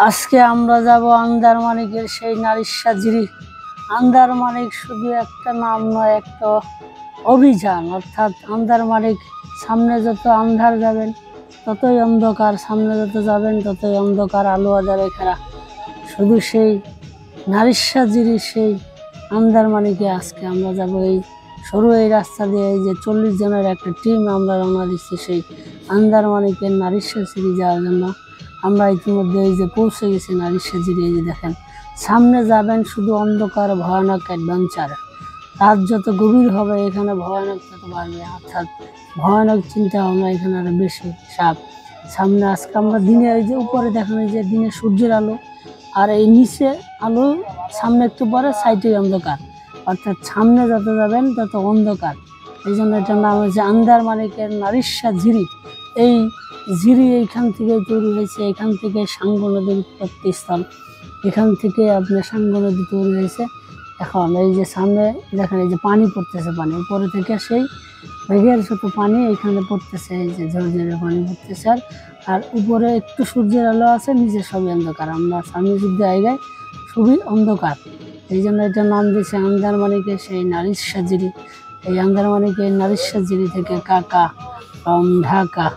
আজকে আমরা যাব আন্দারমানিকের সেই নারিশাঝিরি। আন্দারমানিক শুধু একটা নাম নয়, একটা অভিযান। অর্থাৎ আন্দারমানিক, সামনে যত আন্ধার যাবেন ততই অন্ধকার, সামনে যত যাবেন ততই অন্ধকার, আলো আঁধারে ঘেরা। শুধু সেই নারিশাঝিরি, সেই আন্দারমানিকে আজকে আমরা যাব। এই সরু এই রাস্তা দিয়ে, এই যে 40 জনের একটা টিম আমরা রওনা দিচ্ছি সেই আন্দারমানিকের নারিশাঝিরি যাওয়ার জন্য। আমরা ইতিমধ্যে এই যে পৌঁছে গেছি নারিশাঝিরি। এই যে দেখেন, সামনে যাবেন শুধু অন্ধকার, ভয়ানক অ্যাডভেঞ্চার। রাত যত গভীর হবে এখানে ভয়ানক তত বাড়বে, অর্থাৎ ভয়ানক চিন্তা ভাবনা এখানে আরো বেশি। সামনে আজকে আমরা দিনে, এই যে উপরে দেখেন, এই যে দিনে সূর্যের আলো, আর এই নিচে আলো, সামনে একটু পরে সাইডে অন্ধকার, অর্থাৎ সামনে যত যাবেন তত অন্ধকার। এই জন্য এটার নাম হচ্ছে আন্দারমানিকের নারিশাঝিরি। এই ঝিরি এইখান থেকে তৈরি হয়েছে, এখান থেকে সাঙ্গু নদীর উৎপত্তি স্থল, এখান থেকে আপনার সাঙ্গু নদী তৈরি হয়েছে। এখন এই যে সামনে দেখেন, এই যে পানি পড়তেছে, পানি উপরে থেকে সেই মেঘের ছোট পানি এখানে পড়তেছে, এই যে ঝরঝরে পানি পড়তেছে। আর উপরে একটু সূর্যের আলো আছে, নিচে সবই অন্ধকার। আমরা সামনে যুদ্ধ জায়গায় খুবই অন্ধকার, এই জন্য এটার নাম দিয়েছে আন্দারমানিকের সেই নারিশাঝিরি। এই আন্দারমানিকের নারিশাঝিরি থেকে কাকা ফ্রম ঢাকা।